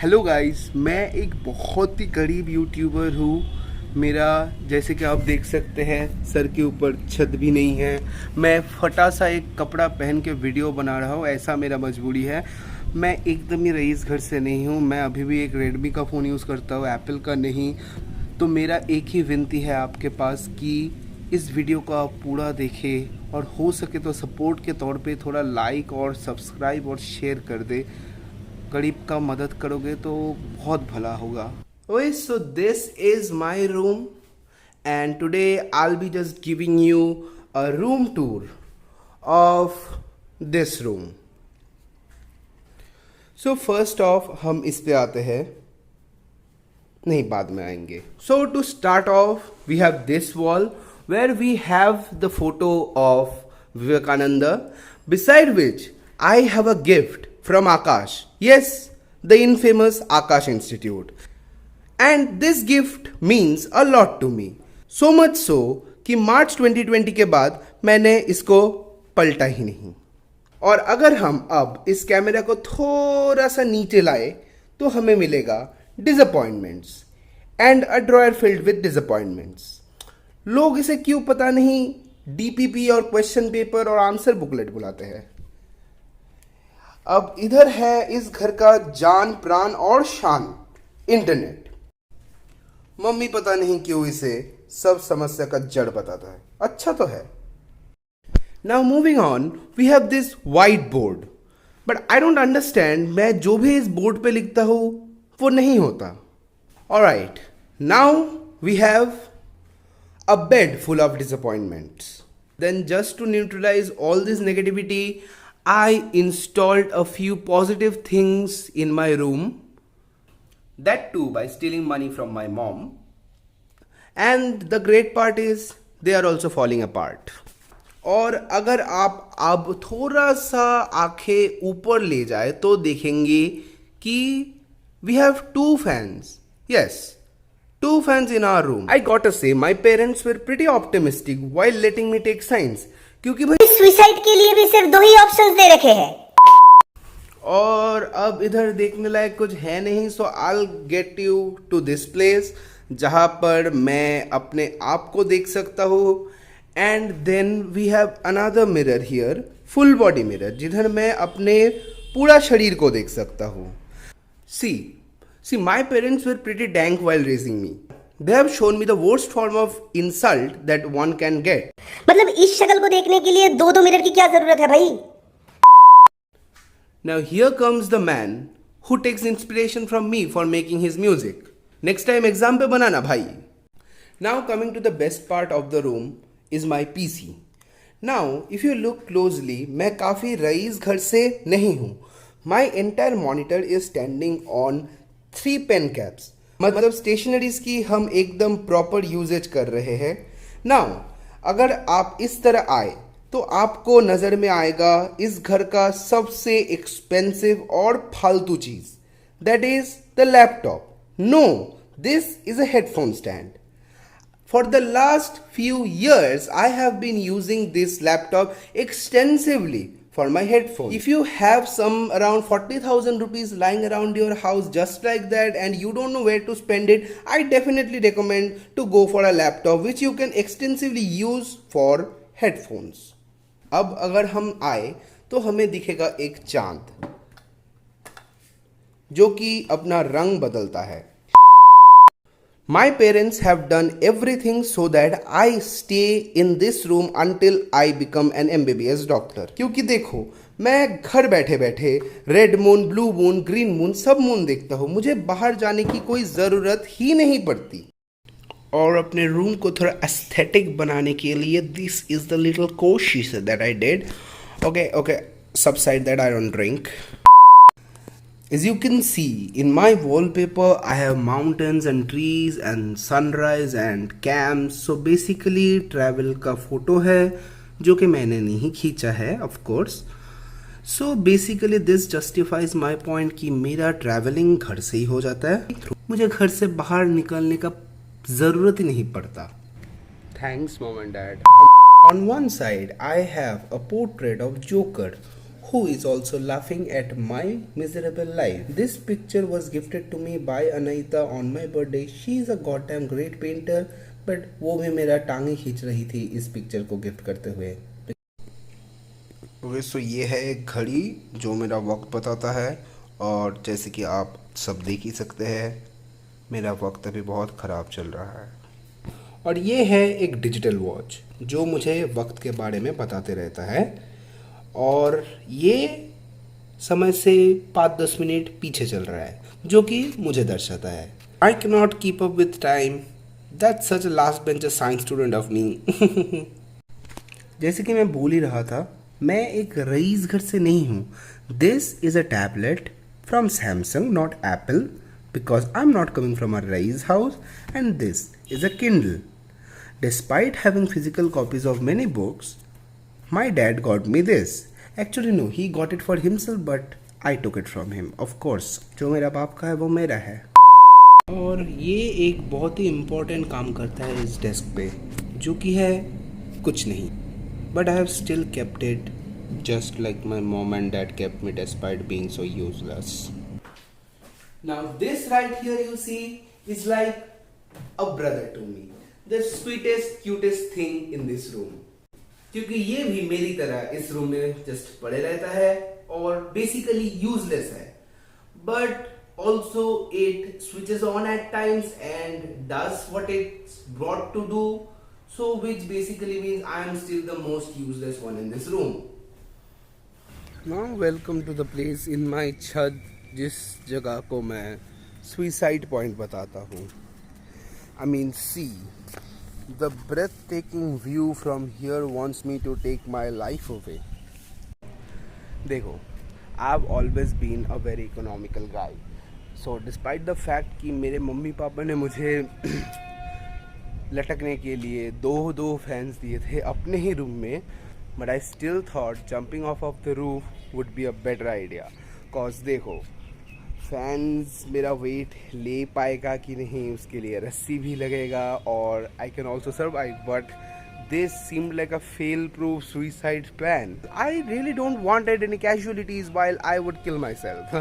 Hello guys, मैं एक बहुत ही गरीब यूट्यूबर हूँ। मेरा जैसे कि आप देख सकते हैं सर के ऊपर छत भी नहीं है। मैं फटा सा एक कपड़ा पहन के वीडियो बना रहा हूँ, ऐसा मेरा मजबूरी है। मैं एकदम ही रईस घर से नहीं हूँ। मैं अभी भी एक रेडमी का फ़ोन यूज़ करता हूँ, एप्पल का नहीं। तो मेरा एक ही विनती है आपके पास कि इस वीडियो को आप पूरा देखें और हो सके तो सपोर्ट के तौर पे थोड़ा लाइक और सब्सक्राइब और शेयर कर दे। गरीब का मदद करोगे तो बहुत भला होगा। ओए, so this is my room and today I will be just giving you a room tour of this room. So first off हम इस पे आते हैं, नहीं बाद में आएंगे। So to start off we have this wall where we have the photo of Vivekananda, beside which I have a gift from Akash. Yes, the infamous Akash Institute. And this gift means a lot to me. So much so कि मार्च 2020 के बाद मैंने इसको पलटा ही नहीं। और अगर हम अब इस कैमरा को थोड़ा सा नीचे लाए तो हमें मिलेगा disappointments and a dryer filled with disappointments. लोग इसे क्यों पता नहीं डीपीपी और क्वेश्चन पेपर और आंसर बुकलेट बुलाते हैं। अब इधर है इस घर का जान प्राण और शान, इंटरनेट। मम्मी पता नहीं क्यों इसे सब समस्या का जड़ बताता है, अच्छा तो है। Now moving on, we have this white board, but I don't understand, मैं जो भी इस बोर्ड पे लिखता हूं वो नहीं होता। Alright, now we have a bed full of disappointments. Then just to neutralize all this negativity, I installed a few positive things in my room. That too by stealing money from my mom. And the great part is they are also falling apart. और अगर आप अब थोड़ा सा आंखें ऊपर ले जाए तो देखेंगे कि we have two fans. Yes. Two fans in our room. I gotta say, my parents were pretty optimistic while letting me take science. क्योंकि भाई सुसाइड के लिए भी सिर्फ 2 ही ऑप्शंस दे रखे हैं। और अब इधर देखने लायक कुछ है नहीं, so I'll get you to this place जहाँ पर मैं अपने आप को देख सकता हूँ। And then we have another mirror here, full body mirror, जिधर मैं अपने पूरा शरीर को देख सकता हूँ। See, my parents were pretty dank while raising me. They have shown me the worst form of insult that one can get. मतलब इस शक्ल को देखने के लिए 2 मिरर की क्या जरूरत है भाई? Now here comes the man who takes inspiration from me for making his music. Next time exam पे बनाना भाई. Now coming to the best part of the room is my PC. Now if you look closely, मैं काफी rice घर से नहीं हूँ. My entire monitor is standing on 3 pen caps, मतलब stationeries की हम एकदम प्रॉपर यूजेज कर रहे हैं। नाउ अगर आप इस तरह आए तो आपको नजर में आएगा इस घर का सबसे एक्सपेंसिव और फालतू चीज, that is the laptop. No, this is a headphone stand. For the last few years, I have been using this laptop extensively for my headphones. If you have some around 40,000 rupees lying around your house just like that and you don't know where to spend it, I definitely recommend to go for a laptop which you can extensively use for headphones. अब अगर हम आए तो हमें दिखेगा एक चांद जो कि अपना रंग बदलता है। My parents have done everything so that I stay in this room until I become an MBBS doctor. क्योंकि देखो, मैं घर बैठे बैठे red moon, blue moon, green moon, सब मून देखता हूँ। मुझे बाहर जाने की कोई ज़रूरत ही नहीं पड़ती। और अपने रूम को थोड़ा एस्थेटिक बनाने के लिए दिस इज द लिटिल कोशिश that I did. Okay, subside that, I don't drink. As you can see in my wallpaper, I have mountains and trees and sunrise and camps. So basically travel का photo है जो कि मैंने नहीं खींचा है, of course. So basically this justifies my point कि मेरा ट्रैवलिंग घर से ही हो जाता है, मुझे घर से बाहर निकलने का ज़रूरत ही नहीं पड़ता। Thanks mom and dad. On one side I have a portrait of Joker who is also laughing at my miserable life. This picture was gifted to me by Anaita on my birthday. She is a goddamn great painter, but वो भी मेरा टांगे खींच रही थी इस picture को gift करते हुए. सो ये है एक घड़ी जो मेरा वक्त बताता है, और जैसे कि आप सब देख ही सकते हैं मेरा वक्त अभी बहुत ख़राब चल रहा है. और ये है एक डिजिटल वॉच जो मुझे वक्त के बारे में बताते रहता है, और ये समय से 5-10 मिनट पीछे चल रहा है जो कि मुझे दर्शाता है. I can not keep up with time. That's such a last bencher science student of me. जैसे कि मैं बोल ही रहा था, मैं एक रईस घर से नहीं हूँ. This is a tablet from Samsung, not Apple, because I am not coming from a रईस house. And this is a Kindle. Despite having physical copies of many books, my dad got me this. Actually no, he got it for himself, but I took it from him. Of course, जो मेरा बाप का है वो मेरा है. और ये एक बहुत ही इम्पोर्टेंट काम करता है इस डेस्क पे, जो कि है कुछ नहीं. But I have still kept it, just like my mom and dad kept me despite being so useless. Now this right here you see is like a brother to me. The sweetest, cutest thing in this room. क्योंकि ये भी मेरी तरह इस room में just पड़े रहता है और बेसिकली यूजलेस है, but also it switches on at times and does what it's brought to do, so which basically means I am still the most useless one in this room. Now welcome to the place in my छत, जिस जगह को मैं suicide point बताता हूँ. I mean, see, the breathtaking view from here wants me to take my life away. देखो, I've always been a very economical guy. So, despite the fact कि मेरे मम्मी पापा ने मुझे लटकने के लिए दो फैंस दिए थे अपने ही रूम में, but I still thought jumping off of the roof would be a better idea. Cause देखो, फैंस मेरा वेट ले पाएगा कि नहीं, उसके लिए रस्सी भी लगेगा, और I can also survive, but this seemed like a fail proof suicide plan. I really don't wanted any casualties while I would kill my self.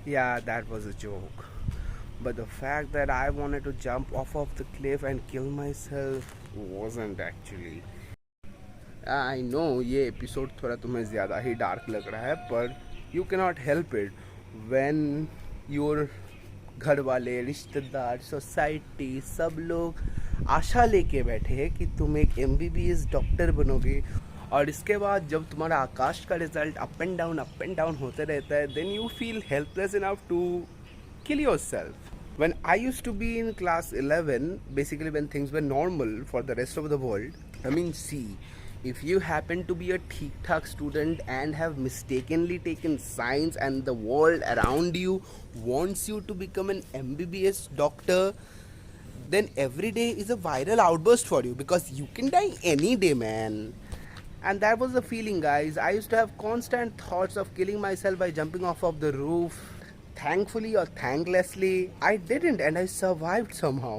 Yeah, that was a joke. But the fact that I wanted to jump off of the cliff and kill myself wasn't actually. I know ये episode थोड़ा तुम्हें ज़्यादा ही dark लग रहा है, पर you cannot help it when your घर वाले, रिश्तेदार, सोसाइटी, सब लोग आशा लेके बैठे हैं कि तुम एक MBBS डॉक्टर बनोगे, और इसके बाद जब तुम्हारा आकाश का रिजल्ट अप एंड डाउन होते रहता है, then you feel helpless enough to kill yourself. When I used to be in class 11, basically when things were normal for the rest of the world, I mean, see, if you happen to be a ठीक-ठाक student and have mistakenly taken science and the world around you wants you to become an MBBS doctor, then every day is a viral outburst for you, because you can die any day, man. And that was the feeling, guys. I used to have constant thoughts of killing myself by jumping off of the roof. Thankfully or thanklessly, I didn't, and I survived somehow.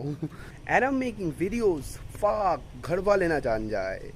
And I'm making videos. Fuck, घर वाले ना जान जाए.